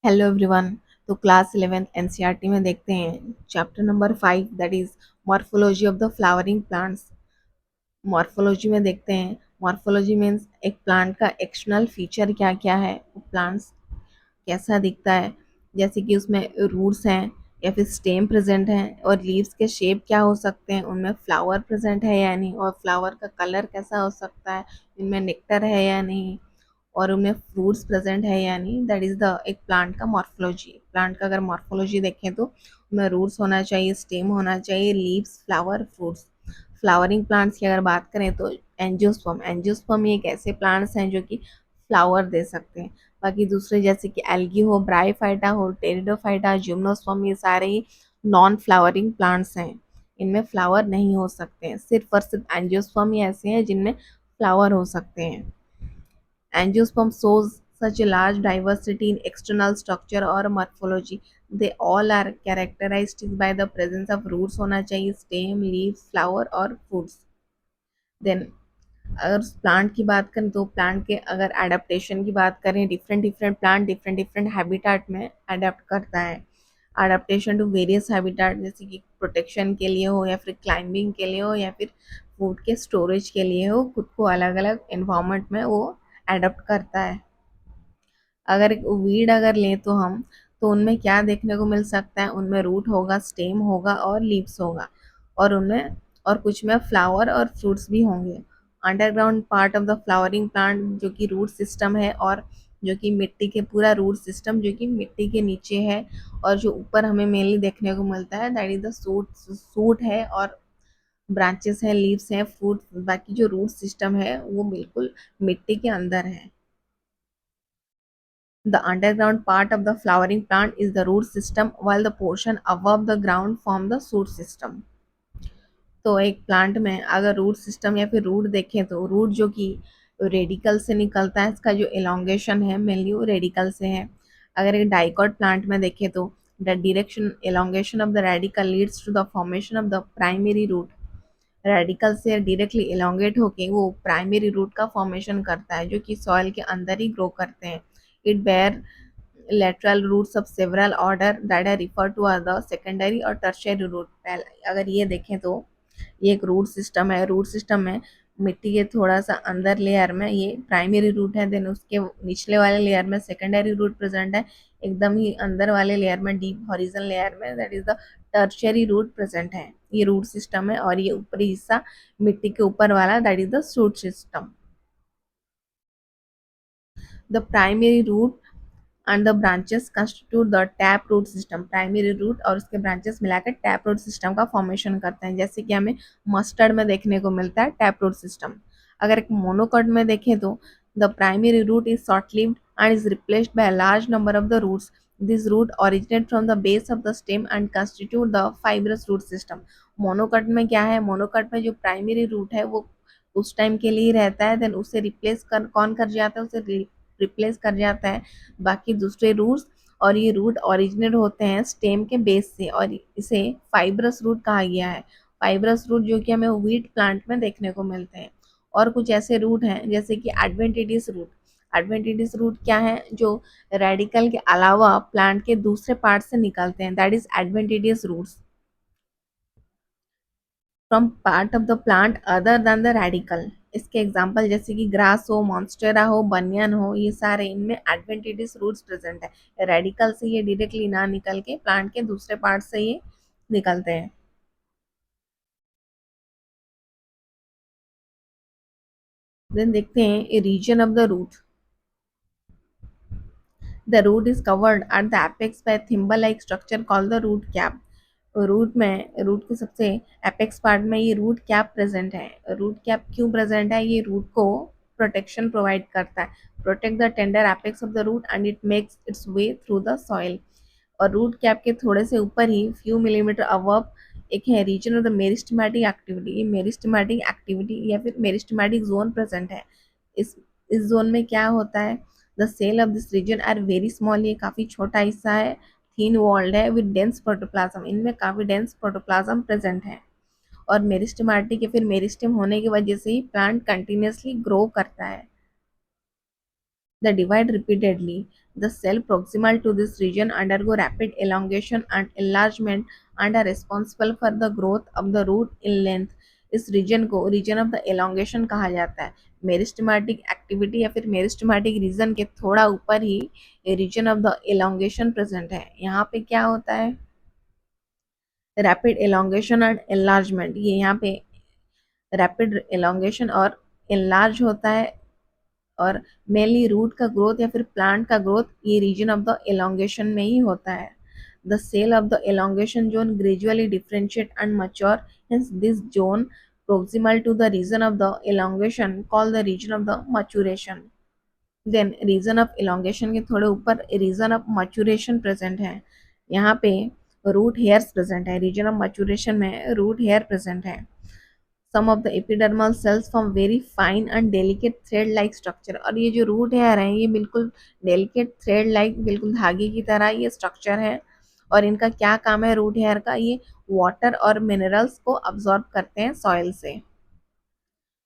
Hello everyone. तो class 11th NCERT में देखते हैं chapter number 5 that is morphology of the flowering plants. Morphology में देखते हैं मॉर्फोलॉजी मीन्स एक प्लांट का एक्सटर्नल फीचर क्या क्या है, वो प्लांट्स कैसा दिखता है, जैसे कि उसमें रूट्स हैं या फिर स्टेम प्रेजेंट है, और लीव्स के शेप क्या हो सकते हैं, उनमें फ्लावर प्रेजेंट है या नहीं, और फ्लावर का कलर कैसा हो सकता है, इनमें नेक्टर है या नहीं, और उनमें फ्रूट्स प्रेजेंट है या नहीं। दैट इज द एक प्लांट का मॉर्फोलॉजी। प्लांट का अगर मॉर्फोलॉजी देखें तो उनमें रूट्स होना चाहिए, स्टेम होना चाहिए, leaves, flower, fruits. Flowering plants की अगर बात करें तो एंजियोस्पर्म एंजियोस्पर्म ये एक ऐसे प्लांट्स हैं जो कि फ्लावर दे सकते हैं। बाकी दूसरे जैसे कि एल्गी हो, ब्रायोफाइटा हो, टेरिडोफाइटा, जिम्नोस्पर्म, ये सारे ही नॉन फ्लावरिंग प्लांट्स हैं। इनमें फ्लावर नहीं हो सकते हैं, सिर्फ और सिर्फ एंजियोस्पर्म ही ऐसे हैं जिनमें फ्लावर हो सकते हैं। Angiosperm shows such a large diversity in external structure or morphology. They all are characterized by the presence of roots होना चाहिए, stem, leaves, flower और fruits. Then अगर प्लांट की बात करें तो प्लांट के अगर एडेप्टेशन की बात करें, different different plant different different habitat में अडेप्ट करता है। अडेप्टेशन टू वेरियस हैबिटाट, जैसे कि प्रोटेक्शन के लिए हो या फिर क्लाइंबिंग के लिए हो या फिर फूड के स्टोरेज के लिए हो, खुद को अलग अलग इन्वायरमेंट में वो अडेप्ट करता है। अगर वीड अगर लें तो हम, तो उनमें क्या देखने को मिल सकता है, उनमें रूट होगा, स्टेम होगा और लीव्स होगा, और उनमें और कुछ में फ्लावर और फ्रूट्स भी होंगे। Underground part of the flowering plant जो कि रूट सिस्टम है, और जो कि मिट्टी के पूरा रूट सिस्टम जो कि मिट्टी के नीचे है, और जो ऊपर हमें मेनली देखने को मिलता है दैट इज द सूट है, और ब्रांचेस हैं, लीव्स हैं, फ्रूट। बाकी जो रूट सिस्टम है वो बिल्कुल मिट्टी के अंदर है। The underground part of the flowering plant is the root system, while the portion above the ground form the shoot system. तो एक प्लांट में अगर रूट सिस्टम या फिर रूट देखें तो रूट जो कि रेडिकल से निकलता है, इसका जो एलोंगेशन है मेनली वो रेडिकल से है। अगर एक डाइकॉट प्लांट में देखें तो the direction elongation of the radicle leads to the formation of the primary root. Radicle से डायरेक्टली एलोंगेट होके वो प्राइमरी रूट का फॉर्मेशन करता है, जो कि सॉइल के अंदर ही ग्रो करते हैं। It bear lateral roots of several order that are referred to as the secondary और tertiary root। अगर ये देखें तो ये एक रूट सिस्टम है। रूट सिस्टम में मिट्टी के थोड़ा सा अंदर लेयर में ये प्राइमरी रूट है, देन उसके निचले वाले लेयर में सेकेंडरी रूट प्रेजेंट है, एकदम ही अंदर वाले लेयर में डीप हॉरिजन लेयर में that is the tertiary root present है। ये रूट सिस्टम है, और ये ऊपरी हिस्सा मिट्टी के ऊपर वाला that is the shoot system. The primary root and the branches constitute the tap root system. Primary root और उसके ब्रांचेस मिलाकर टैप रूट सिस्टम का फॉर्मेशन करते हैं, जैसे कि हमें मस्टर्ड में देखने को मिलता है टैप रूट सिस्टम। अगर एक मोनोकॉट में देखें तो the primary root is short lived and is replaced by a large number of the roots. This root originate from the base of the stem and constitute the fibrous root system. Monocot में क्या है, monocot में जो primary root है वो उस time के लिए रहता है, देन उसे रिप्लेस कर कौन कर जाता है, उसे रिप्लेस कर जाता है बाकी दूसरे रूट्स। और ये रूट ओरिजिनेट होते हैं स्टेम के बेस से, और इसे फाइब्रस रूट कहा गया है। फाइब्रस रूट जो कि हमें व्हीट प्लांट में देखने को मिलते हैं। और कुछ ऐसे रूट हैं जैसे कि एडवेंटिडियस रूट। एडवेंटिडियस रूट क्या है, जो रेडिकल के अलावा प्लांट के दूसरे पार्ट से निकलते हैं, that is adventitious roots from part of the plant other than the radicle. इसके एग्जाम्पल जैसे कि ग्रास हो, मॉन्स्टेरा हो, बनियन हो, ये सारे इनमें एडवेंटिडियस रूट्स प्रेजेंट है। रेडिकल से ये डायरेक्टली ना निकल के प्लांट के दूसरे पार्ट से ये निकलते हैं। देन देखते हैं region of the root. The root is covered at the apex by thimble like structure called the root cap. Root के सबसे एपेक्स पार्ट में ये रूट कैप प्रेजेंट है। रूट कैप क्यों प्रेजेंट है, ये रूट को प्रोटेक्शन प्रोवाइड करता है, protect the tender apex of the root and it makes its way through the soil. और रूट कैप के थोड़े से ऊपर ही फ्यू मिलीमीटर अबव एक है region of the meristematic activity. ये मेरिस्टेमेटिक एक्टिविटी या फिर मेरिस्टेमेटिक जोन प्रेजेंट है। इस जोन में क्या होता है, the cell of this region are very small. ये काफ़ी छोटा हिस्सा है, थीन वॉल्ड है विद डेंस प्रोटोप्लाज्म। इनमें काफ़ी डेंस प्रोटोप्लाज्म प्रेजेंट है, और मेरिस्टेमेटिक या फिर मेरिस्टेम होने की वजह से ही प्लांट कंटिन्यूसली ग्रो करता है। They divide repeatedly. The cell proximal to this region undergo rapid elongation and enlargement and are responsible for the growth of the root in length. इस रीजन को रीजन ऑफ द एलोंगेशन कहा जाता है. Meristematic activity या फिर meristematic reason के थोड़ा ऊपर ही region of the elongation present है. यहाँ पे क्या होता है, रैपिड एलोंगेशन एंड एनलार्जमेंट. ये यहाँ पे रैपिड एलोंगेशन और एनलार्ज होता है, और मेनली रूट का ग्रोथ या फिर प्लांट का ग्रोथ ये रीजन ऑफ द एलोंगेशन में ही होता है. The cell of the elongation zone gradually differentiate and mature, hence this zone proximal to the region of the elongation called the region of the maturation. Then region of elongation के थोड़े ऊपर region of maturation present है. यहाँ पे root hairs present है. region of maturation में root hair present है. Some of the epidermal cells form very fine and delicate thread like structure. और ये जो रूट हेयर हैं ये बिल्कुल delicate thread like, बिल्कुल धागे की तरह ये स्ट्रक्चर है. और इनका क्या काम है रूट हेयर का, ये वाटर और मिनरल्स को अब्जॉर्ब करते हैं सॉइल से.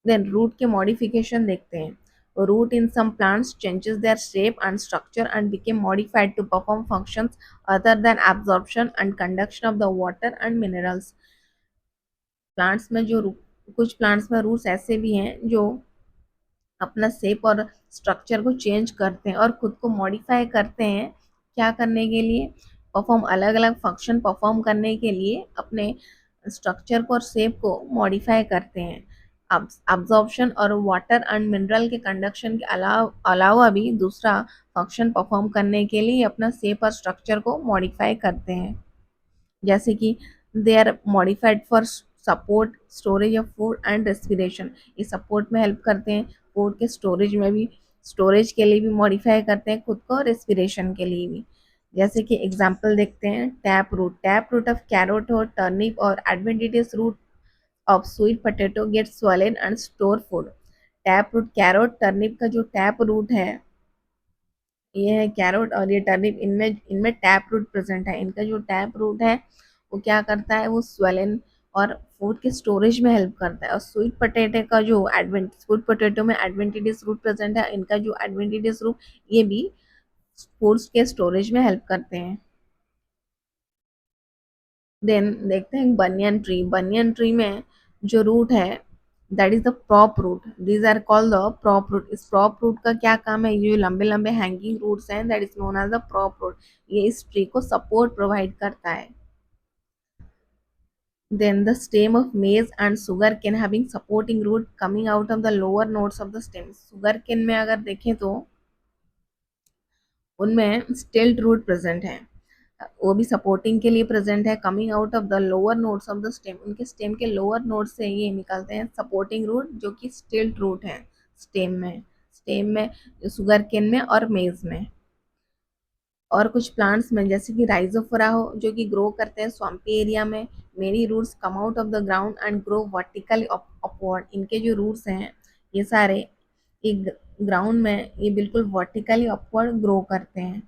देन रूट के मॉडिफिकेशन देखते हैं. Root in some plants changes their shape and structure and became modified to perform functions other than absorption and conduction of the water and minerals. Plants में जो कुछ plants में roots ऐसे भी हैं जो अपना शेप और स्ट्रक्चर को चेंज करते हैं और खुद को मॉडिफाई करते हैं. क्या करने के लिए, परफॉर्म, अलग अलग फंक्शन परफॉर्म करने के लिए अपने स्ट्रक्चर को और शेप को मॉडिफाई करते हैं. अब्जॉर्प्शन और वाटर एंड मिनरल के कंडक्शन के अलावा भी दूसरा फंक्शन परफॉर्म करने के लिए अपना शेप और स्ट्रक्चर को मॉडिफाई करते हैं. जैसे कि they are modified for support storage of food and respiration. ये सपोर्ट में हेल्प करते हैं, फूड के स्टोरेज में भी, स्टोरेज के लिए भी मॉडिफाई करते हैं खुद को, रेस्पिरेशन के लिए भी. जैसे कि एग्जांपल देखते हैं, टैप रूट ऑफ कैरोट और टर्निप और adventitious root of sweet potato get swollen and store food. Tap root, carrot, turnip का जो टैप रूट है, ये है कैरोट और ये टर्निप, इनमें इनमें टैप रूट प्रेजेंट है. इनका जो टैप रूट है वो क्या करता है, वो स्वेलन और फूड के स्टोरेज में हेल्प करता है. और स्वीट पोटैटो का जो स्वीट पोटैटो में एडवेंटिडियस रूट प्रेजेंट है, इनका जो एडवेंटिडियस रूट, ये भी फूड्स के स्टोरेज में हेल्प करते हैं. देन देखते हैं बनियन ट्री. बनियन ट्री में जो रूट है that is the prop root. These are called the prop root. इस प्रॉप रूट का क्या काम है, ये जो लंबे लंबे हैंगिंग रूट्स हैं that is known as the prop root. ये इस ट्री को सपोर्ट प्रोवाइड करता है. Then the stem of maize and sugarcane having supporting root coming out of the lower nodes of the stem. sugarcane में अगर देखें तो उनमें स्टिल्ट रूट प्रेजेंट है, वो भी सपोर्टिंग के लिए प्रेजेंट है. Coming out of the lower nodes of the stem, उनके स्टेम के लोअर नोड से ये निकलते हैं सपोर्टिंग रूट, जो कि स्टिल्ट रूट है स्टेम में सुगर केन में और मेज में. और कुछ प्लांट्स में जैसे कि राइजोफोरा हो, जो कि ग्रो करते हैं स्वाम्पी एरिया में. Many roots come out of the ground and grow vertically upward. इनके जो रूट्स हैं ये सारे एक ग्राउंड में ये बिल्कुल वर्टिकली अपवर्ड ग्रो करते हैं.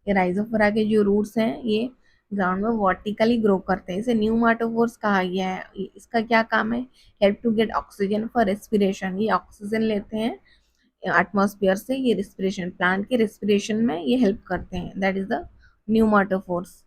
ये राइजोफोरा के जो रूट्स हैं ये ग्राउंड में वर्टिकली ग्रो करते हैं. इसे न्यूमाटोफोर्स कहा गया है. इसका क्या काम है, help to get oxygen for respiration. ये ऑक्सीजन लेते हैं एटमॉस्फेयर से, ये रेस्पिरेशन, प्लांट के रेस्पिरेशन में ये हेल्प करते हैं. That is the न्यूमाटोफोर्स.